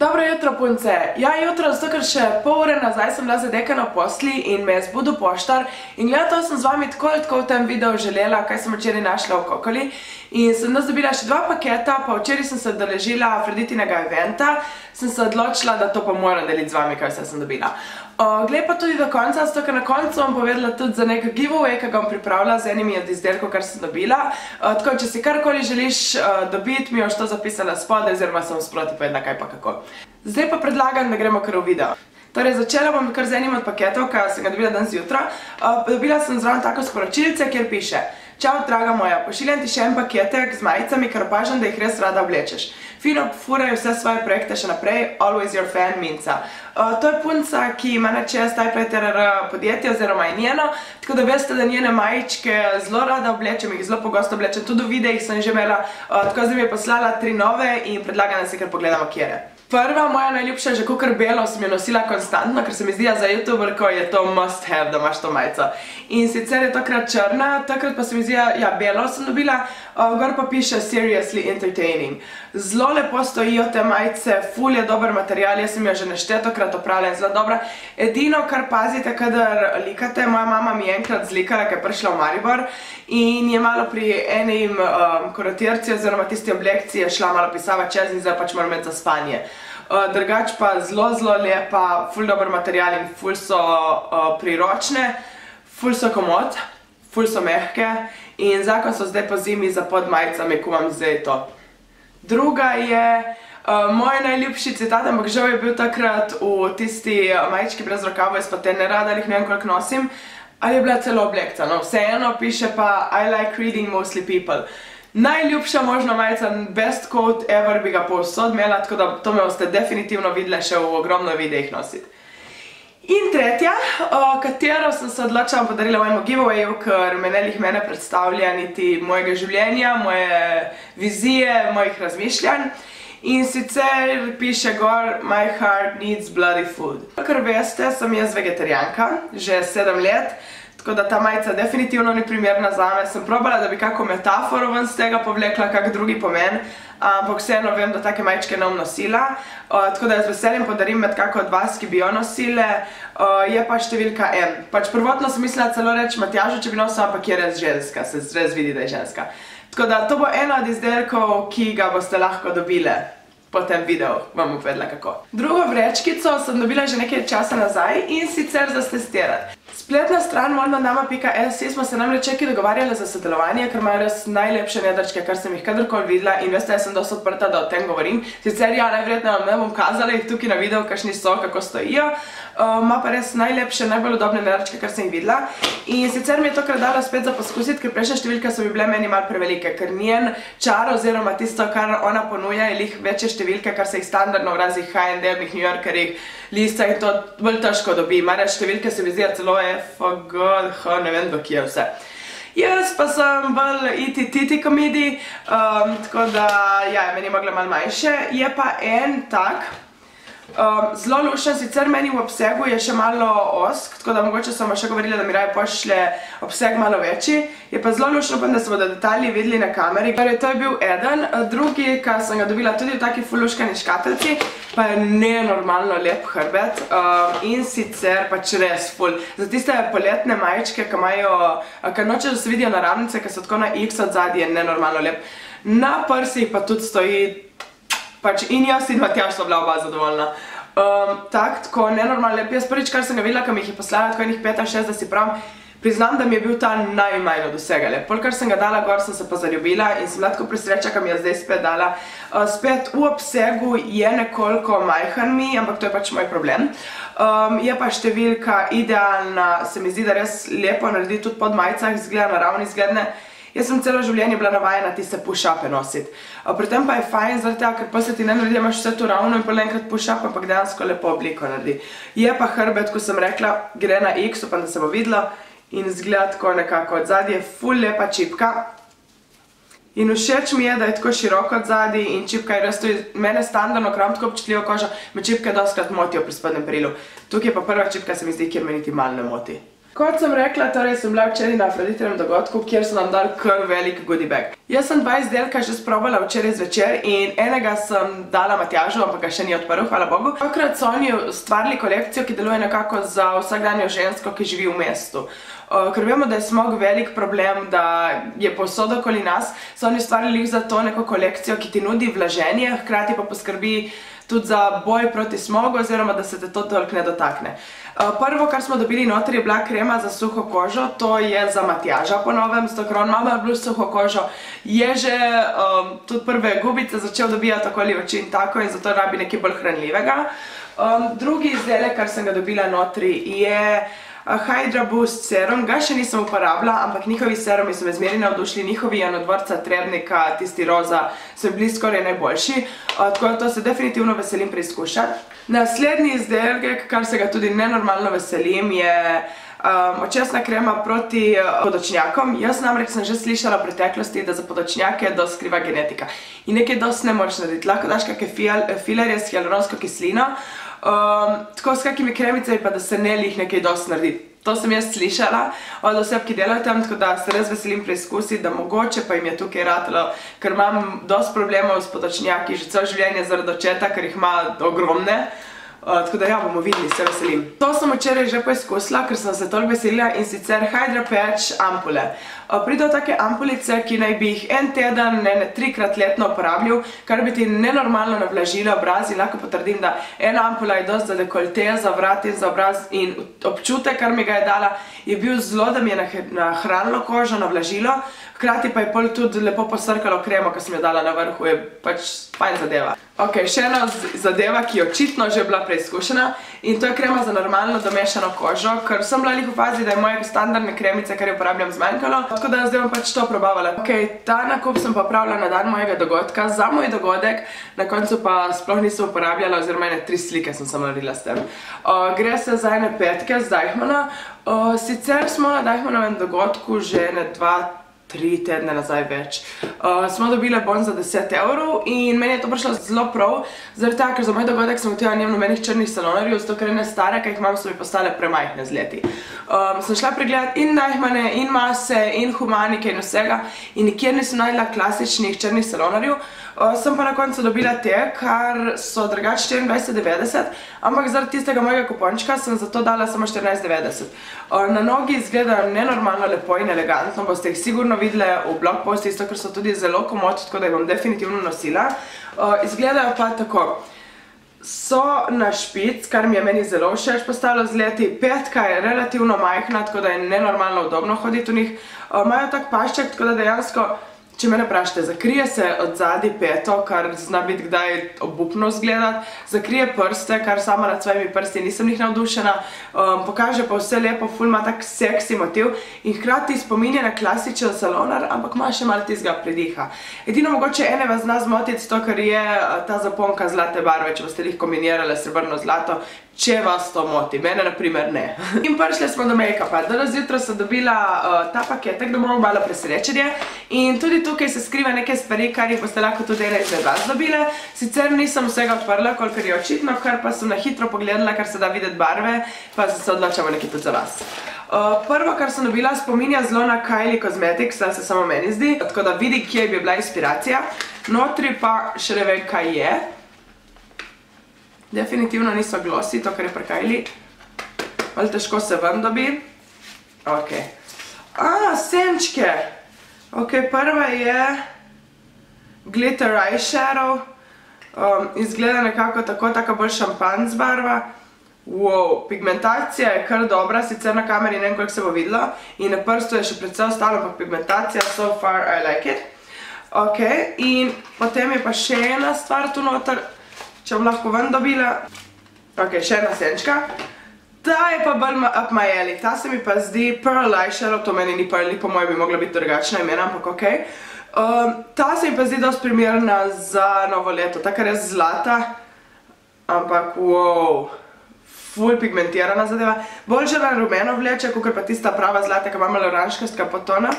Dobro jutro, punce. Ja, jutro, zato ker še pol ure nazaj sem bila zadekana v posli in me je zbudil poštar in gledala sem z vami tako v tem videu želela, kaj sem včeraj našla v Kokoli in sem dobila še 2 paketa, pa včeraj sem se odeležila Afroditinega eventa, sem se odločila, da to pa moram deliti z vami, kaj vse sem dobila. Glej pa tudi do konca, zato ker na koncu bom povedala tudi za nek giveaway, ki ga bom pripravila z enimi od izdelkov, kar sem dobila. Tako, če si karkoli želiš dobiti, mi boš to zapisala spodaj, oziroma sem sproti povedala kaj pa kako. Zdaj pa predlagam, da gremo kar v video. Torej, začela bom kar z enim od paketov, ki sem ga dobila danes zjutraj. Dobila sem zraven tako sporočilce, kjer piše: Čau, draga moja, pošiljam ti še en paketek z majicami, ker opažam, da jih res rada oblečeš. Fino furaj vse svoje projekte še naprej, always your fan, Minca. To je punca, ki ima na čez Typewriter podjetje oziroma je njeno, tako da veste, da njene majičke zelo rada oblečem, jih zelo pogosto oblečem, tudi v videih sem že imela, tako zdaj mi je poslala 3 nove in predlagam, da si kar pogledamo, kjere. Prva, moja najljubša, že kakor belo, sem jo nosila konstantno, ker se mi zdi, za youtuberko je to must have, da imaš to majico. In sicer je tokrat črna, takrat pa se mi zdi, ja, belo sem dobila, gor pa piše seriously entertaining. Zelo lepo stojijo te majice, ful je dober material, jaz sem jo že neštetokrat opravila in zelo dobra. Edino, kar pazite, kadar likate, moja mama mi je enkrat zlikala, ker je prišla v Maribor in je malo pri enim korotirci oziroma tisti oblekci je šla malo pisava čez in zdaj pač moram imeti za spanje. Drugač pa zelo lepa, ful dober material in ful so priročne, ful so komod, ful so mehke in zakon so zdaj po zimi za pod majicami, ko vam zdaj to. Druga je moj najljubši citat, ampak žal je bil takrat v tisti majički brez rokavov iz Paternera, da jih ne vem koliko nosim, ali je bila celo oblekca, no vseeno piše pa I like reading mostly people. Najljubša možna majica, best coat ever bi ga povsod imela, tako da to me boste definitivno videli še v ogromno videih nositi. In tretja, katero sem se odločila podarila v enem giveawayu, ker mene predstavlja niti mojega življenja, moje vizije, mojih razmišljanj. In sicer piše gor My heart needs bloody food. Ker veste, sem jaz vegetarijanka, že 7 let, tako da ta majica definitivno ni primerna zame. Sem probala, da bi kako metaforo ven z tega povlekla, kak drugi pomen, ampak vseeno vem, da take majičke ne bom nosila, tako da jaz veselim podarim med kako od vas, ki bi jo nosile, je pa številka M. Pač prvotno sem mislila celo reči Matjažu, če bi nosila, ampak je res ženska, se res vidi, da je ženska. Tako da to bo ena od izdelkov, ki ga boste lahko dobile po tem videu, vam bom povedala kako. Drugo vrečkico sem dobila že nekaj časa nazaj in sicer za stestirati. Spletna stran modnadama.si smo se namreč čeki dogovarjali za sodelovanje, ker imajo res najlepše nedrčke, kar sem jih kadarkoli videla in veste, jaz sem dosti odprta, da o tem govorim. Sicer ja, najverjetneje vam ne bom kazala jih tukaj na videu, kakšni so, kako stojijo. Ima pa res najlepše, najbolj udobne nedrčke, kar sem jih videla. In sicer mi je tokrat dala spet za poskusiti, ker prejšnje številke so mi bile meni malo prevelike, ker njen čar oziroma tisto, kar ona ponuja, je lih večje številke, kar se jih standardno v raznih H&M-ih, New Yorkerih, listah in to bolj težko dobi. Marec številke se mi zdijo celo FG, ne vem do kje vse. Jaz pa sem bolj iti komedi, tako da, ja, meni je mogla malo manjše. Je pa en tak, zelo lušen, sicer meni v obsegu je še malo osk, tako da mogoče sem še govorila, da mi raje pošlje obseg malo večji. Je pa zelo lušen, upam, da se bodo detalji videli na kameri. Torej, to je bil eden. Drugi, ki sem ga dobila tudi v taki ful luškani škateljci, pa je nenormalno lep hrbet in sicer pač res ful. Za tiste poletne majičke, ki nočeš, da se vidijo naravnice, ki so tako na X od zadnji, je nenormalno lep. Na prsih pa tudi stoji in jaz in Matjaž so bila oba zadovoljna. Tako nenormalno lep. Jaz prvič, kar sem ga videla, ko mi jih je poslala tako enih 65, pravim, priznam, da mi je bil ta najmanj od vsega lep. Pol, kar sem ga dala gor, sem se pa zaljubila in sem bila tako presreča, ko mi je zdaj spet dala. Spet v obsegu je nekoliko majhen mi, ampak to je pač moj problem. Je pa številka idealna, se mi zdi, da res lepo naredi tudi pod majicah, izgleda naravni, izgledne. Jaz sem celo življenje bila navajena tiste push-upe nositi. Pri tem pa je fajn, zaradi tega, ker pa se ti ne naredi, imaš vse to ravno in pol enkrat push-up, ampak dejansko lepo obliko naredi. Je pa hrbet, ko sem rekla, gre na X, upam, da se bo videlo in izgleda tako nekako. Od zadnji je ful lepa čipka. In všeč mi je, da je tako široko od zadnji in čipka je res tudi, mene standardno, ker imam tako občutljivo kožo, me čipke dostikrat motijo pri spodnjem perilu. Tukaj je pa prva čipka, se mi zdi, kjer me niti malo ne moti. Kot sem rekla, torej sem bila včeraj na Afroditinem dogodku, kjer so nam dali kar velik goodie bag. Jaz sem 2 izdelka že sprobala včeraj zvečer in enega sem dala Matjažu, ampak ga še ni odprl, hvala Bogu. Tokrat so oni ustvarili kolekcijo, ki deluje nekako za vsakdanjo žensko, ki živi v mestu. Ker vemo, da je smog velik problem, da je povsod okoli nas, so oni ustvarili za to neko kolekcijo, ki ti nudi vlaženje, hkrati pa poskrbi tudi za boj proti smogu, oziroma da se te to toliko ne dotakne. Prvo, kar smo dobili notri, je bila krema za suho kožo, to je za Matjaža po novem, zato ker on ima malo bolj suho kožo, je že tudi prve gubice začel dobijati okoli oči in tako, in zato rabi nekaj bolj hranljivega. Drugi izdelek, kar sem ga dobila notri, je Hydra Boost serum. Ga še nisem uporabila, ampak njihovi serumi so me zmeri navdušili, njihovi Janodvorca, Trebnika, tisti roza, so bili skoraj najboljši, tako da to se definitivno veselim preizkušati. Naslednji izdelek, kar se ga tudi nenormalno veselim, je očesna krema proti podočnjakom. Jaz namreč sem že slišala v preteklosti, da za podočnjake dosti kriva genetika. In nekaj dosti ne moreš narediti. Lahko daš kakšne filerje s hialuronsko kislino, tako s kakimi kremicami pa da se ne lih nekaj dosti naredi. To sem jaz slišala od oseb, ki delajo tam, tako da se res veselim preizkusiti, da mogoče pa jim je tukaj ratalo, ker imam dosti problemov s podočnjaki, že celo življenje zaradi očeta, ker jih ima ogromne. Tako da ja, bomo videli, se veselim. To sem včeraj že poizkusila, ker sem se toliko veselila, in sicer Hydra Patch ampule. Pridejo take ampulice, ki naj bi jih en teden, ne 3-krat letno uporabljal, kar bi ti nenormalno navlažile obraz, in lahko potrdim, da ena ampula je dosti za dekolte, za vrat in za obraz, in občutek, kar mi ga je dala, je bil zelo, da mi je nahranilo kožo, navlažilo, hkrati pa je pol tudi lepo posrkalo kremo, ki sem jo dala na vrhu, je pač fajn zadeva. Ok, še ena zadeva, ki je očitno že bila preizkušena, in to je krema za normalno domešano kožo, ker sem bila v fazi, da je moje standardne kremice, kar jo uporabljam, zmanjkalo, tako da zdaj bom pač to probavala. Ok, ta nakup sem pa pravila na dan mojega dogodka, za moj dogodek, na koncu pa sploh nisem uporabljala, oziroma ene 3 slike sem samo naredila s tem. Gre se za ene petke z Deichmanna. Sicer smo na Deichmannovem dogodku že ene 2-3 tedne nazaj več. Smo dobile bon za 10 € in meni je to prišlo zelo prav, zaradi tega, ker za moj dogodek sem hotela nimam nobenih črnih salonarjev, zato ker ene stare, ki jih imam, so mi postale premajhne z leti. Sem šla pregledati in Deichmanne, in Mase, in Humanike in vsega, in nikjer nisem najdela klasičnih črnih salonarjev. Sem pa na koncu dobila te, kar so drugače 24,90, ampak zaradi tistega mojega kupončka sem zato dala samo 14,90. Na nogi izgledajo nenormalno lepo in elegantno, boste jih sigurno videli v blog posti, isto, ker so tudi zelo komod, tako da jih bom definitivno nosila. Izgledajo pa tako. So na špic, kar mi je meni zelo všeč postalo z leti. Petka je relativno majhna, tako da je nenormalno udobno hoditi v njih. Imajo tak pašček, tako da dejansko, če me ne vprašate, zakrije se od zadaj peto, kar zna biti kdaj obupno zgledati, zakrije prste, kar sama nad svojimi prsti nisem njih navdušena, pokaže pa vse lepo, ful ima tak seksi motiv in hkrati spominja na klasičen salonar, ampak ima še malo tistega pridiha. Edino mogoče ene vas zna zmotiti to, ker je ta zaponka zlate barve, če boste jih kombinirali srebrno-zlato, če vas to moti, mene naprimer ne. In prišli smo do make-upa. Danes zjutraj sem dobila ta paketek, da bomo malo presrečenje, in tudi tukaj se skriva neke stvari, kar jih boste lahko tudi ene izmed vas dobile. Sicer nisem vsega odprla, kolikor je očitno, kar pa sem na hitro pogledala, kar se da videti barve, pa se odločamo nekaj tudi za vas. Prvo, kar sem dobila, spominja zelo na Kylie Cosmetics, da se samo meni zdi, tako da vidi, kje bi bila inspiracija. Notri pa še ne vem, kaj je. Definitivno niso glosi, to, kar je pri Kylie. Malo težko se ven dobi. Ok. Senčke! Ok, prva je Glitter Eyeshadow. Izgleda nekako tako, taka bolj šampanc barva. Wow, pigmentacija je kar dobra, sicer na kameri ne vem, koliko se bo videlo. In na prstu je še predvsej ostalo, ampak pigmentacija, so far I like it. Ok, in potem je pa še ena stvar tu noter, če bom lahko ven dobila. Ok, še ena senčka. Ta je pa bolj up my alley. Ta se mi pa zdi Pearl Eyeshadow, to meni ni Pearl, po moje bi mogla biti drugačna imena, ampak ok. Ta se mi pa zdi dosti primerna za novo leto. Ta, kar je zlata, ampak wow, ful pigmentirana zadeva. Bolj že na rumeno vleče, kakor pa tista prava zlata, ki ima malo oranžkastka podtona.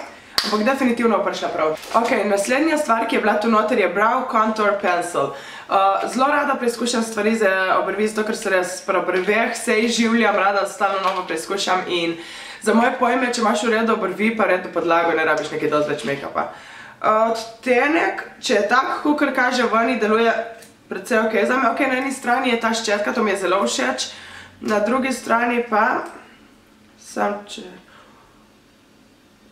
ampak definitivno prišla prav. Ok, naslednja stvar, ki je bila tu noter, je Brow Contour Pencil. Zelo rada preizkušam stvari za obrvi, zato ker se res pri obrveh se izživljam, rada stalno novo preizkušam in za moje pojme, če imaš v redu obrvi, pa redu podlago, ne rabiš nekaj dosti več make-upa. Odtenek, če je tak, kakor kaže vani, deluje predvsej ok zame. Ok, na eni strani je ta ščetka, to mi je zelo všeč, na drugi strani pa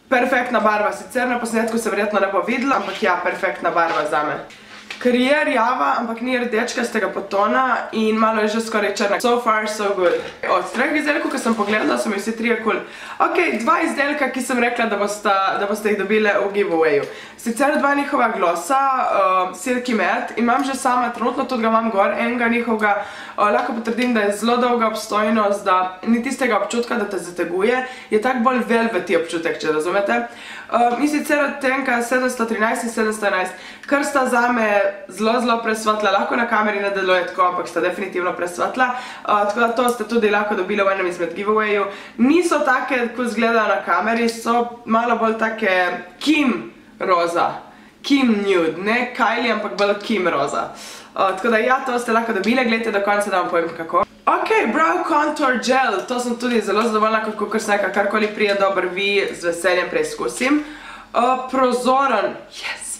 perfektna barva, sicer na posnetku se verjetno ne bo videla, ampak ja, perfektna barva zame. Ker je rjava, ampak ni rdečkastega potona in malo je že skoraj črna. So far, so good. Od treh izdelkov, ki sem pogledala, so mi vsi trije cool. Ok, dva izdelka, ki sem rekla, da boste jih dobile v giveawayu. Sicer dva njihova glosa, Silky Matte, imam že sama, trenutno tudi ga imam gor, enega njihovega, lahko potrdim, da je zelo dolga obstojnost, da ni tistega občutka, da te zateguje, je tak bolj velveti občutek, če razumete. In sicer odtenka 713 in 711, kar sta zame zelo presvetla, lahko na kameri ne deluje tako, ampak sta definitivno presvetla, tako da to ste tudi lahko dobili v enem izmed giveawayu. Niso take, ko izgledajo na kameri, so malo bolj take Kim roza, Kim nude, ne Kylie, ampak bolj Kim roza. Tako da ja, to ste lahko dobili, gledajte do konca, da vam povem kako. Ok, Brow Contour Gel, to sem tudi zelo zadovoljna, kakor sem nekaj, karkoli prije do obrvi, z veseljem preizkusim. Prozoren, yes!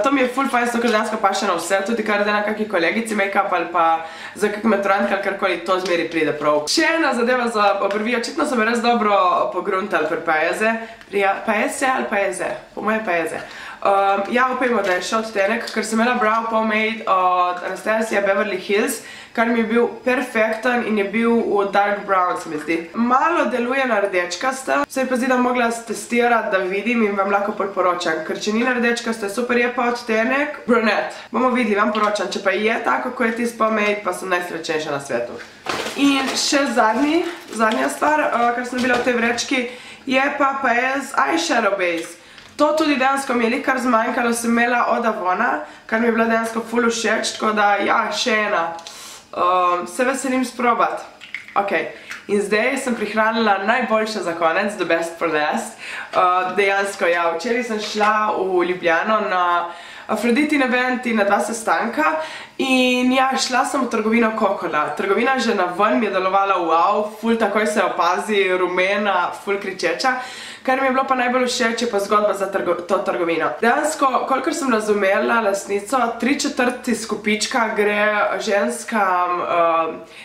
To mi je ful fajn, ker dejansko paše na vse, tudi kar da na kakšni kolegici make-up ali pa za kak maturantke ali karkoli, to zmeri pride prav. Še ena zadeva za obrvi, očitno so me res dobro pogruntali pri Paese. Paese ali Paese? Po moje Paese. Ja, upajmo, da je še odtenek, ker sem imela brow pomade od Anastasia Beverly Hills, kar mi je bil perfekten in je bil v dark brown, se mi zdi. Malo deluje na rdečkasto, se mi pa zdi, da mogla testirati, da vidim in vam lahko priporočam, ker če ni na rdečkasto, je super, je pa odtenek brunette. Bomo videli, vam poročam, če pa je tako, ko je tisti pomade, pa sem najsrečnejša na svetu. In še zadnja stvar, kar sem bila v tej vrečki, je pa Paese Eyeshadow Base. To tudi dejansko mi je likar zmanjkalo, sem imela od Avona, kar mi je bila dejansko ful všeč, tako da ja, še ena. Se veselim sprobati. Ok, in zdaj sem prihranila najboljše za konec, the best for last. Dejansko, ja, včeraj sem šla v Ljubljano na Afroditin event in na dva sestanka in ja, šla sem v trgovino Kokola. Trgovina že na ven mi je delovala wow, ful takoj se opazi, rumena, ful kričeča. Kar mi je bilo pa najbolj všeč, je pa zgodba za to trgovino. Dejansko, kolikor sem razumela lastnico, 3/4 skupička gre ženskam,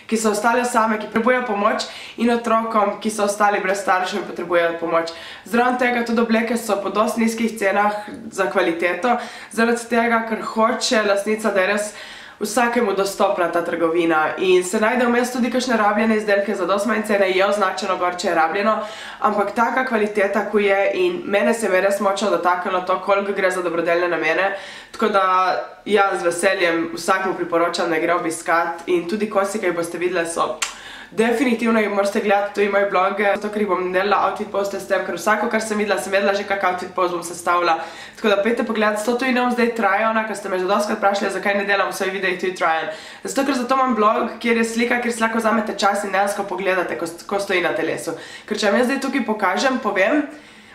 ki so ostale same, ki potrebujejo pomoč, in otrokom, ki so ostali brez staršev in potrebujejo pomoč. Zraven tega tudi obleke so po dosti nizkih cenah za kvaliteto, zaradi tega, ker hoče lastnica, da je res vsakemu dostopna ta trgovina in se najde vmes tudi kakšne rabljene izdelke za dosti manj cene, je označeno gor, če je rabljeno, ampak taka kvaliteta, ko je, in mene se mi res močno dotaknilo to, koliko gre za dobrodelne namene, tako da ja, z veseljem vsakemu priporočam, da gre obiskat in tudi kosi, ki jih boste videli, so definitivno jih morate gledati tudi moje bloge, zato ker jih bom delala outfit poste s tem, ker vsako, kar sem videla, sem vedela že kak outfit post bom sestavila. Tako da pejte pogledati, to tudi ne bom zdaj try-ona, ker ste me že dostikrat vprašali, zakaj ne delam v svojih videih tudi try-on. Zato, ker zato imam blog, kjer je slika, kjer si lahko vzamete čas in dejansko pogledate, ko stoji na telesu. Ker če vam jaz zdaj tukaj pokažem, povem,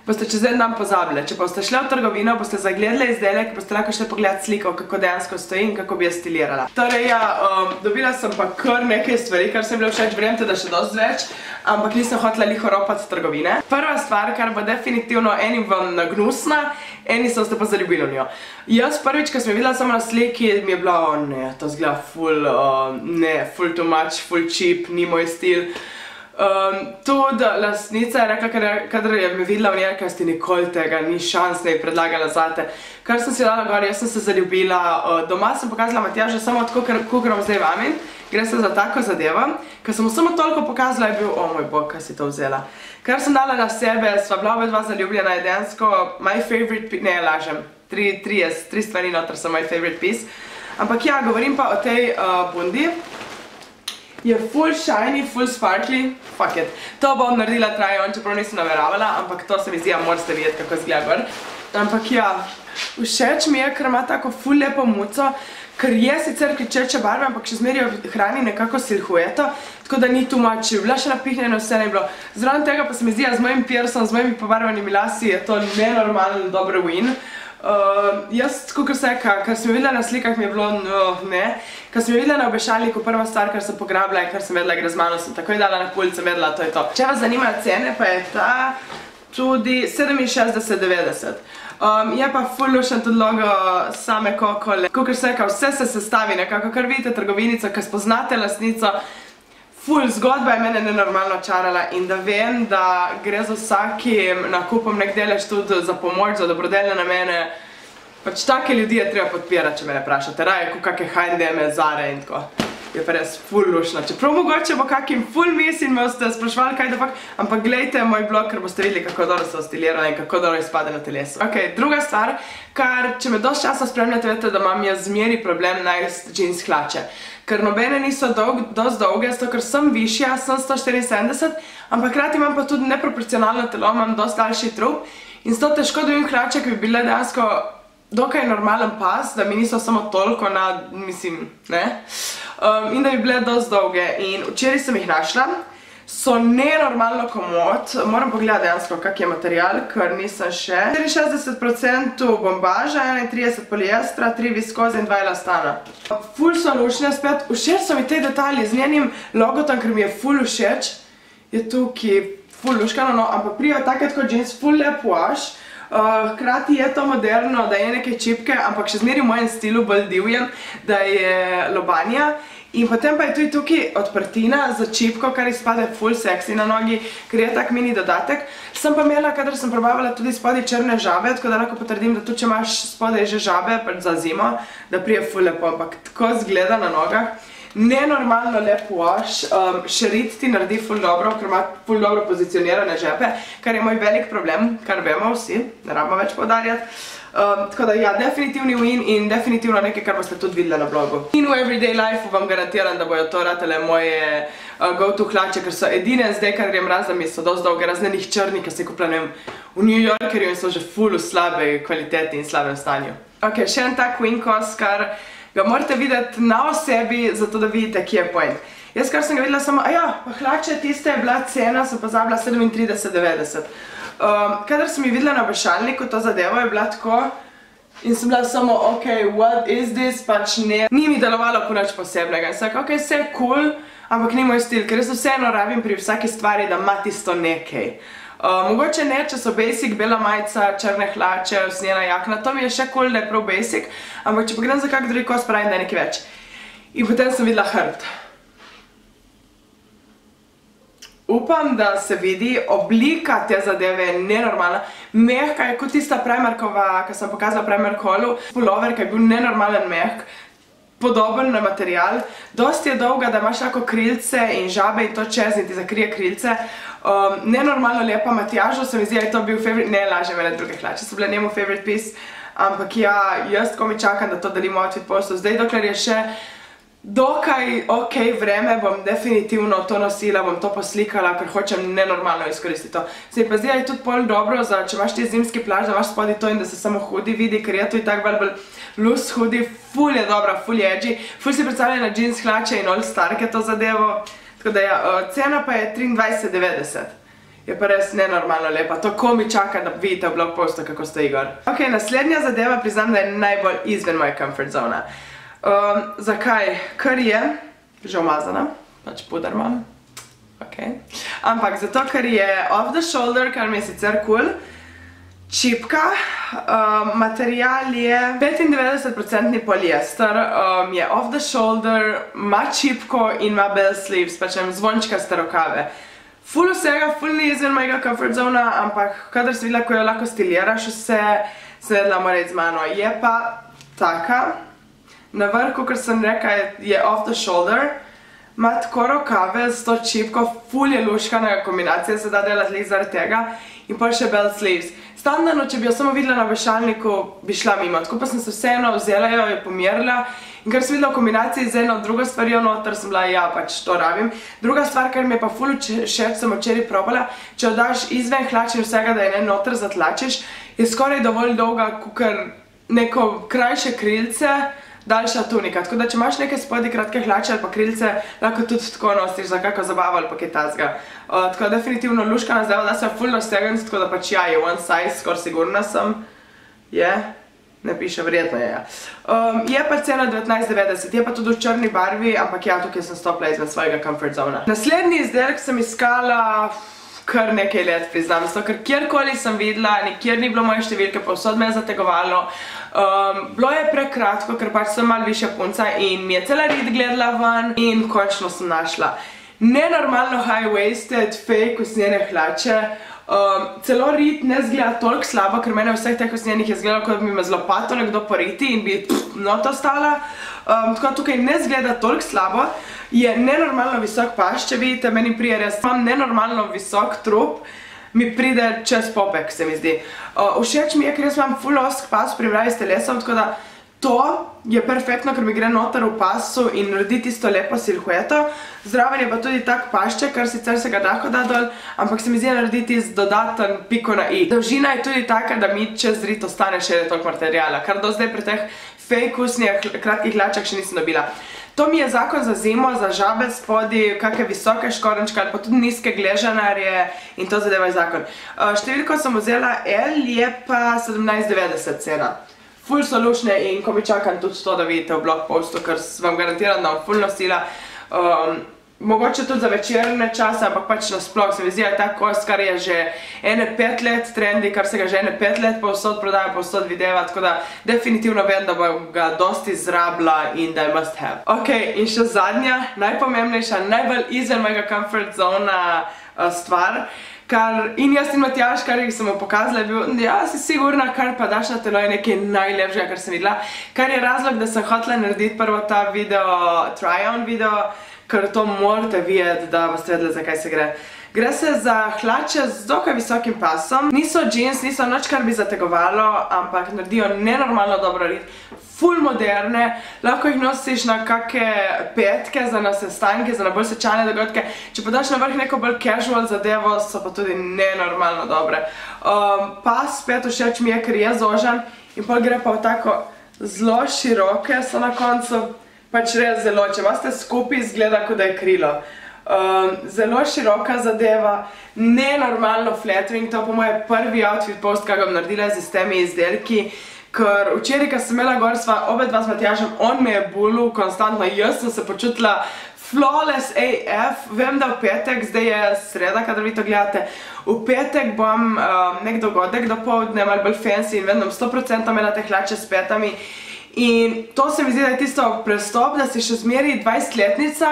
boste čez en dan pozabili. Če boste šli v trgovino, boste zagledali izdelek, boste lahko šli pogledati sliko, kako dejansko stoji in kako bi jo stilirala. Torej ja, dobila sem pa kar nekaj stvari, kar se mi bilo všeč, verjemte, da še dosti več, ampak nisem hotela liho ropati z trgovine. Prva stvar, kar bo definitivno enim vam nagnusna, eni so ste pa zaljubili v njo. Jaz prvič, ko sem jo videla samo na sliki, mi je bila, ne, to zgleda ful, ne, ful too much, ful cheap, ni moj stil. Tudi lastnica je rekla, kadar je me videla v njej, kaj ste nikoli tega, ni šans, da ji predlagala zate. Kar sem si dala gor, jaz sem se zaljubila, doma sem pokazala Matjažu samo tako, kakor vam zdaj vami, gre se za tako zadevo. Ker sem mu samo toliko pokazala, je bil, o moj bog, kaj si to vzela. Kar sem dala na sebe, sva bila oba dva zaljubljena, je dejansko my favorite piece, ne, lažem, tri stvari noter so my favorite piece. Ampak ja, govorim pa o tej bundi. Je full shiny, full sparkly, fuck it. To bom naredila try-on, čeprav nisem nameravala, ampak to se mi zdi, morate videti, kako izgleda gor. Ampak ja, všeč mi je, ker ima tako full lepo muco, ker je sicer kričeča barva, ampak še zmeraj hrani nekako silhueto, tako da ni too much, bila še napihnjena, vse ne bilo. Zraven tega pa se mi zdi, z mojim piercem, z mojimi pobarvanimi lasi je to nenormalno dobro win. Jaz, kakor se, kar sem videla na slikah, mi je bilo, ne. Kar sem videla na obešalniku, prva stvar, kar sem pograbila in kar sem vedela, gre z mano, sem takoj dala na pult, sem vedela, to je to. Če vas zanimajo cene, pa je ta tudi 67,90. Je pa ful lušen tudi logo same Coca-Cole. Kakor se reka, vse se sestavi nekako, kar vidite trgovinico, ker spoznate lastnico. Ful zgodba je mene nenormalno čarala in da vem, da gre z vsakim nakupom nek delež tudi za pomoč, za dobrodelne namene. Pač take ljudi je treba podpirati, če me ne vprašate. Raje, kot kakve H&M, Zare in tako. Je pa res ful lušno. Čeprav mogoče bo kakim ful mis in me boste spraševali kaj da fakt, ampak glejte moj blog, ker boste videli, kako dobro se ostilirala in kako dobro izpade na telesu. Ok, druga stvar, kar če me dosti časa spremljate, veste, da imam jaz zmeri problem najti jeans hlače. Ker nobene niso dosti dolge, zato ker sem višja, sem 174, ampak hkrati imam pa tudi neproporcionalno telo, imam dosti daljši trup in zato težko dobim hlače, ki bi bile dejansko dokaj normalen pas, da mi niso samo toliko na, mislim, ne? In da bi bile dosti dolge. In včeraj sem jih našla. So nenormalno komod. Moram pogledati dejansko, kak je material, ker nisem še. 64% bombaža, 31% poliestra, 3 viskoze in 2 elastana. Ful so lušne spet. Všeč so mi te detalji z njenim logotom, ker mi je ful všeč. Je tukaj ful luškano, no, ampak prijo takrat kot jeans, ful lep wash. Hkrati je to moderno, da je neke čipke, ampak še zmeri v mojem stilu bolj divjem, da je lobanja. In potem pa je tudi tukaj odprtina za čipko, kar izpade ful seksi na nogi, ker je tak mini dodatek. Sem pa imela, kadar sem probavala tudi spodaj črne žabe, tako da lahko potrdim, da tudi če imaš spodaj že žabe za zimo, da prije ful lepo, ampak tako zgleda na nogah. Nenormalno lep wash, šerit ti naredi ful dobro, ker ima ful dobro pozicionirane žepe, kar je moj velik problem, kar vemo vsi, ne rabimo več poudarjati. Tako da ja, definitivni win in definitivno nekaj, kar boste tudi videli na blogu. In v everyday life vam garantiram, da bojo to ratele moje go-to hlače, ker so edine zdaj, kar grem razdami, so dosti dolge, raznenih črnih, ki se kupila, ne vem, v New Yorkerju in so že ful v slabe kvaliteti in slabem stanju. Ok, še en tak win kos, kar ga morate videti na osebi, zato da vidite, kje je point. Jaz, kar sem ga videla samo, pa hlače, tiste je bila cena, sem pozabila 37,90. Kadar sem ji videla na obešalniku, to zadevo je bila tako in sem bila samo, ok, what is this, pač ne. Ni mi delovalo po nič posebnega. In sem rekla, ok, vse je cool, ampak ni moj stil, ker jaz vseeno rabim pri vsaki stvari, da ima tisto nekaj. Mogoče ne, če so basic, bela majica, črne hlače, usnjena jakna, to mi je še cool, da je prav basic, ampak če pogledam za kak drugi kos, pravim, da je nekaj več. In potem sem videla hrt. Upam, da se vidi, oblika te zadeve je nenormalna. Mehka je kot tista Primarkova, ki sem pokazala Primark Hallu, pullover, ki je bil nenormalen mehk, podoben na material. Dosti je dolga, da imaš tako krilce in žabe in to čez in ti zakrije krilce. Nenormalno lepa Matjažu, se mi zdi, da je to bil favorite, ne laže mene druge hlače, so bile njemu favorite piece, ampak ja, jaz tako mi čakam, da to delimo outfit postu. Zdaj, dokler je še dokaj ok vreme, bom definitivno to nosila, bom to poslikala, ker hočem nenormalno izkoristiti to. Se mi pa zdi, da je tudi pol dobro, če imaš ti zimski plaž, da imaš spodaj to in da se samo hoodie vidi, ker je to i tak bolj loose hoodie, ful je dobra, ful je edgy, ful si predstavlja na jeans hlače in all starke to zadevo. Tako da ja, cena pa je 23,90. Je pa res nenormalno lepa. To ko mi čaka, da vidite v blog postu, kako stoji gor. Ok, naslednja zadeva, priznam, da je najbolj izven moje comfort zona. Zakaj? Ker je že umazana, pač puder imam. Ok. Ampak zato, ker je off the shoulder, kar mi je sicer cool. Čipka, material je 95% poliester, je off the shoulder, ima čipko in ima bell sleeves, pač zvončkaste rokave. Ful vsega, ful ni izven mojega comfort zona, ampak kadar si videla, ko jo lahko stiliraš vse, sem vedela, mora iti z mano. Je pa taka, na vrhu, ker sem rekla, je off the shoulder, ima tako rokave s to čipko, ful je luškana kombinacija, se da delati lik zaradi tega, in pa še bell sleeves. Standardno, če bi jo samo videla na obešalniku, bi šla mimo, tako pa sem se vseeno vzela jo, jo pomerila in ker sem videla v kombinaciji z eno drugo stvarjo noter, sem bila, ja, pač to rabim. Druga stvar, kar mi je pa ful všeč, sem včeraj probala, če jo daš izven hlač in vsega, da je ne noter zatlačiš, je skoraj dovolj dolga, kakor neko krajše krilce, daljša tunika. Tako da, če imaš neke spodaj kratke hlače ali pa krilce, lahko tudi tako nosiš za kako zabavo ali pa kaj tazga. Tako da, definitivno luškana zdaj, da se je full raztegniti, tako da pač ja, je one size, skoro sigurna sem. Je? Ne piše, verjetno je, ja. Je pa cena 19,90, je pa tudi v črni barvi, ampak ja, tukaj sem stopila izmed svojega comfort zona. Naslednji izdelek sem iskala kar nekaj let, priznam, zato ker kjerkoli sem videla, nikjer ni bilo moje številke, povsod me je zategovalo. Bilo je prekratko, ker pač sem malo višja punca in mi je cela rit gledala ven in končno sem našla nenormalno high-waisted, fake usnjene hlače. Celo rit ne zgleda toliko slabo, ker mene vseh teh usnjenih je zgledalo, kot bi me z lopato nekdo poriti in bi noto stala. Tako tukaj ne zgleda toliko slabo. Je nenormalno visok pas, če vidite, meni prije res. Imam nenormalno visok trup, mi pride čez popek, se mi zdi. Všeč mi je, ker jaz imam full osk pas v primerjavi s telesom, tako da to je perfektno, ker mi gre noter v pasu in naredi tisto lepo silhueto. Zraven je pa tudi tak pašček, kar sicer se ga lahko da dol, ampak se mi zdi narediti tisti dodaten piko na i. Dolžina je tudi taka, da mi čez rit ostane še toliko materijala, kar do zdaj pri teh fake usnjih kratkih hlačah še nisem dobila. To mi je zakon za zimo, za žabe spodi, kakve visoke škorenčke ali pa tudi nizke gležanarje in to zadeva je zakon. Številko sem vzela L, je pa 17,90 cena. Ful so lušne in ko mi čakam tudi to, da vidite v blog postu, ker vam garantiram, da vam ful nosila. Mogoče tudi za večerne čase, ampak pač nasploh se mi zdi, ta kos, kar je že ene 5 let trendi, kar se ga že ene 5 let povsod prodaja, povsod videva, tako da definitivno vem, da bom ga dosti zrabila in da je must have. Ok, in še zadnja, najpomembnejša, najbolj izven mojega comfort zona stvar, in jaz in Matjaž, kar jih sem mu pokazala, je bil, ja, si sigurna, kar pa daš na telo je nekaj najlepšega, kar sem videla, kar je razlog, da sem hotela narediti prvo ta video, try-on video, ker to morate videti, da boste vedeli, zakaj se gre. Gre se za hlače z dokaj visokim pasom, niso jeans, niso nič, kar bi zategovalo, ampak naredijo nenormalno dobro rit, ful moderne, lahko jih nosiš na kakšne petke, za na sestanke, za na bolj svečane dogodke, če pa daš na vrh neko bolj casual zadevo, so pa tudi nenormalno dobre. Pas spet všeč mi je, ker je zožan in pol gre pa v tako zelo široke, so na koncu pač res zelo, če vas te skupaj izgleda, kot da je krilo. Zelo široka zadeva, nenormalno flattering, to po moje prvi outfit post, kaj ga bom naredila z temi izdelki, ker včeraj, ko sem imela gor, sva obe dva s Matjažem, on me je bulil konstantno, jaz sem se počutila flawless AF, vem, da v petek, zdaj je sreda, kadar vi to gledate, v petek bom nek dogodek dopoldne, malo bolj fancy in vedno 100% imela te hlače s petami in to se mi zdi, da je tisto prestop, da si še zmeri 20-letnica,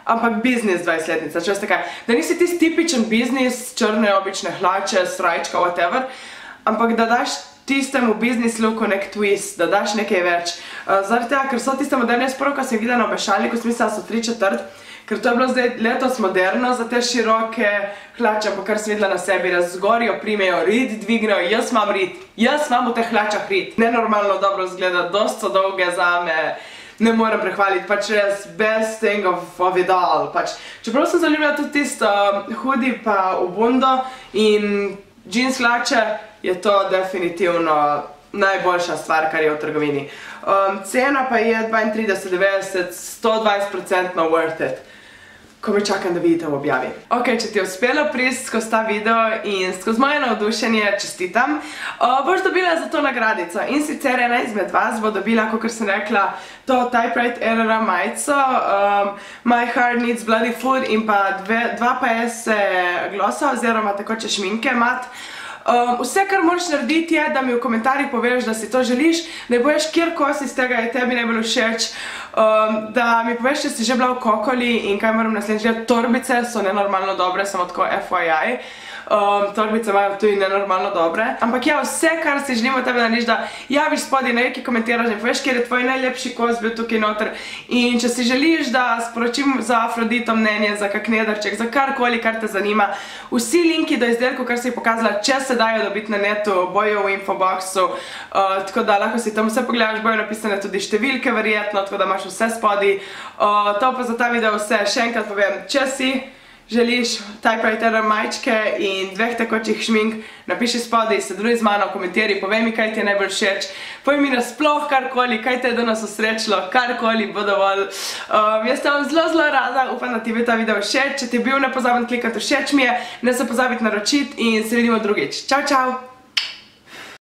ampak biznis 20-letnica, če veste kaj. Da nisi tisti tipičen biznis, črne obične hlače, srajčka, whatever, ampak da daš tistemu biznis looku nek twist, da daš nekaj več. Zaradi tega, ker so tiste moderne sporo, ko sem videla na obešalniku, smisla so 3/4, ker to je bilo zdaj letos moderno za te široke hlače, pa kar sem videla na sebi, razgorijo, primejo, rit dvignejo, jaz imam rit, jaz imam v teh hlačah rit. Nenormalno dobro zgleda, dost so dolge zame, ne morem prehvaliti, pač res best thing of it all, pač. Čeprav sem zaljubila tudi tisto hoodie pa v bundo in jeans hlače, je to definitivno najboljša stvar, kar je v trgovini. Cena pa je 32,90, 120% worth it. Ko mi čakam, da vidite v objavi. Ok, če ti je uspelo priti skozi ta video in skozi moje navdušenje, čestitam, boš dobila za to nagradico. In sicer ena izmed vas bo dobila, kakor sem rekla, to Typewrite Errora majico, My Heart Needs Bloody Food in pa 2 glosa oziroma tekoče šminke mat. Vse, kar moraš narediti je, da mi v komentarjih poveš, da si to želiš, da poveš, kjer kos iz tega je tebi najbolj všeč, da mi poveš, če si že bila v Kokoli in kaj moram naslednjič gledati. Torbice so nenormalno dobre, samo tako FYI. Torbice imajo tudi nenormalno dobre. Ampak ja, vse, kar si želim od tebe narediš, da javiš spodaj, na neki komentiraš, da mi poveš, kjer je tvoj najlepši kos bil tukaj noter. In če si želiš, da sporočim za Afrodito mnenje, za kak nederček, za karkoli, kar te zanima, vsi linki do izdelkov, kar si pokazala, če se dajo dobiti na netu, bojo v infoboxu, tako da lahko si tam vse pogledaš, bojo napisane tudi številke verjetno, tako da imaš vse spodaj. To pa za ta video vse, še enkrat povem, če si želiš typewritera majčke in 2 tekočih šmink, napiši spodaj, sodeluj z mano, komentiraj, povej mi, kaj ti je najbolj všeč, povej mi nasploh karkoli, kaj te je danes osrečilo, karkoli bo dovolj. Jaz te vam zelo rada, upam, da ti bi ta video všeč, če ti je bil, ne pozabi klikati všeč mi je, ne se pozabiti naročiti in se vidimo drugič. Čau, čau!